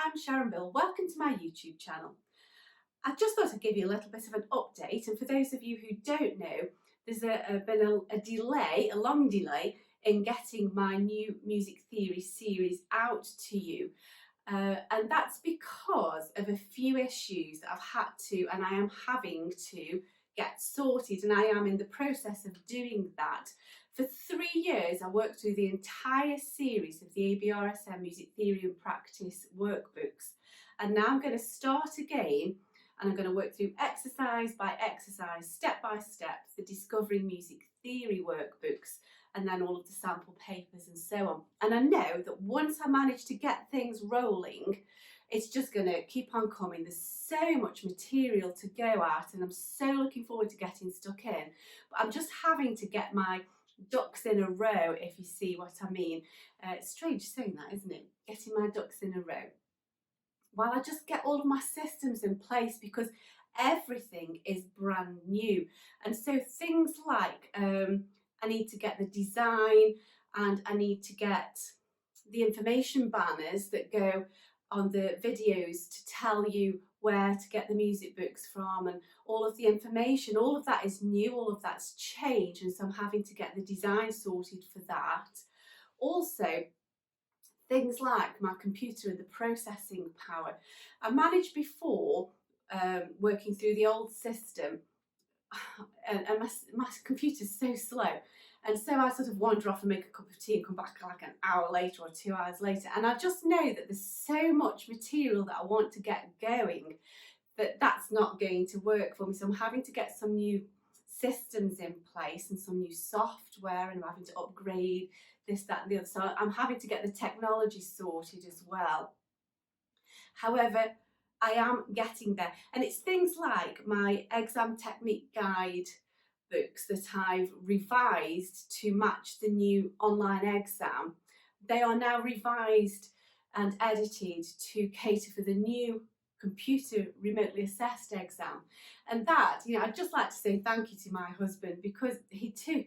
I'm Sharon Bill. Welcome to my YouTube channel. I just thought I'd give you a little bit of an update, and for those of you who don't know, there's been a delay, a long delay in getting my new music theory series out to you. And that's because of a few issues that I've had to and I am having to get sorted, and I am in the process of doing that. For 3 years I worked through the entire series of the ABRSM Music Theory and Practice workbooks, and now I'm going to start again and I'm going to work through exercise by exercise, step by step, the Discovering Music Theory workbooks, and then all of the sample papers and so on. And I know that once I manage to get things rolling, it's just going to keep on coming. There's so much material to go at, and I'm so looking forward to getting stuck in. But I'm just having to get my ducks in a row, if you see what I mean. It's strange saying that, isn't it? Getting my ducks in a row. While I just get all of my systems in place, because everything is brand new. And so things like I need to get the design, and I need to get the information banners that go on the videos to tell you where to get the music books from, and all of the information, all of that is new, all of that's changed, and so I'm having to get the design sorted for that. Also, things like my computer and the processing power. I managed before, working through the old system, and my computer's so slow, and so I sort of wander off and make a cup of tea and come back like an hour later or 2 hours later, and I just know that there's so much material that I want to get going that that's not going to work for me. So I'm having to get some new systems in place and some new software, and I'm having to upgrade this, that and the other. So I'm having to get the technology sorted as well. However, I am getting there, and it's things like my exam technique guide books that I've revised to match the new online exam. They are now revised and edited to cater for the new computer remotely assessed exam. And that, I'd just like to say thank you to my husband, because he took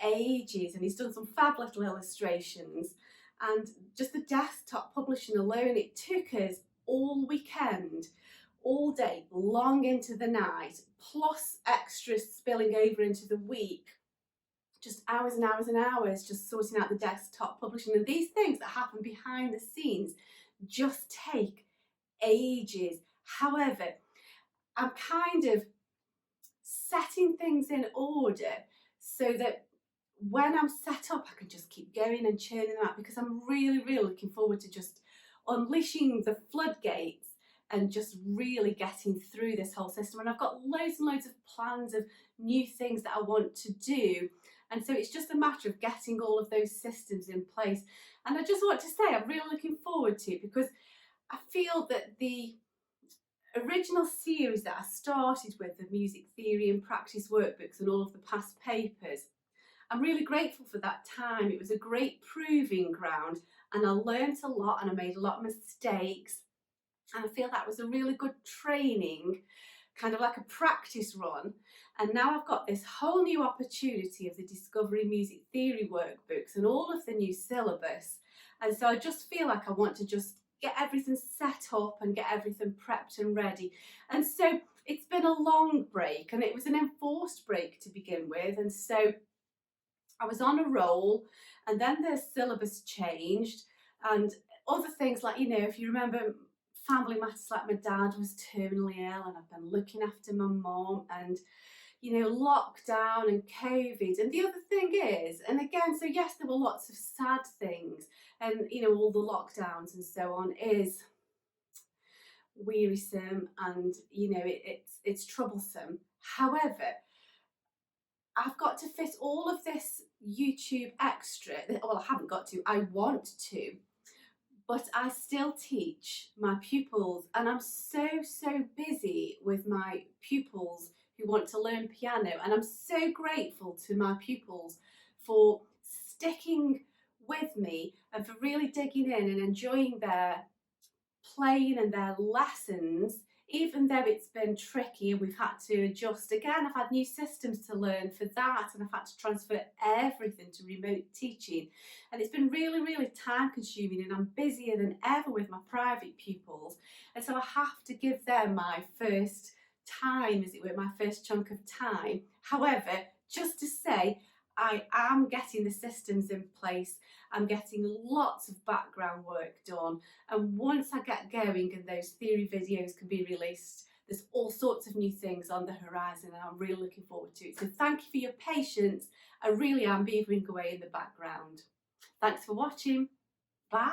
ages and he's done some fab little illustrations, and just the desktop publishing alone, it took us all weekend, all day, long into the night, plus extras spilling over into the week, just hours and hours and hours just sorting out the desktop publishing. And these things that happen behind the scenes just take ages. However, I'm kind of setting things in order so that when I'm set up, I can just keep going and churning them out, because I'm really looking forward to just unleashing the floodgates and just really getting through this whole system. And I've got loads and loads of plans of new things that I want to do, and so it's just a matter of getting all of those systems in place. And I just want to say I'm really looking forward to it, because I feel that the original series that I started with, the music theory and practice workbooks and all of the past papers, I'm really grateful for that time. It was a great proving ground, and I learnt a lot and I made a lot of mistakes, and I feel that was a really good training, kind of like a practice run. And now I've got this whole new opportunity of the Discovering Music Theory workbooks and all of the new syllabus, and so I just feel like I want to just get everything set up and get everything prepped and ready. And so it's been a long break, and it was an enforced break to begin with, and so I was on a roll, and then the syllabus changed and other things like, if you remember, family matters, like my dad was terminally ill and I've been looking after my mum, and lockdown and COVID. And the other thing is, and again, so yes, there were lots of sad things, and all the lockdowns and so on is wearisome, and it's troublesome. However, I've got to fit all of this YouTube extra, well, I haven't got to, I want to, but I still teach my pupils, and I'm so busy with my pupils who want to learn piano, and I'm so grateful to my pupils for sticking with me and for really digging in and enjoying their playing and their lessons, even though it's been tricky and we've had to adjust again, I've had new systems to learn for that, and I've had to transfer everything to remote teaching, and it's been really time consuming, and I'm busier than ever with my private pupils, and so I have to give them my first time, as it were, my first chunk of time. However, just to say, I am getting the systems in place, I'm getting lots of background work done, and once I get going and those theory videos can be released, there's all sorts of new things on the horizon, and I'm really looking forward to it. So thank you for your patience. I really am beavering away in the background. Thanks for watching. Bye.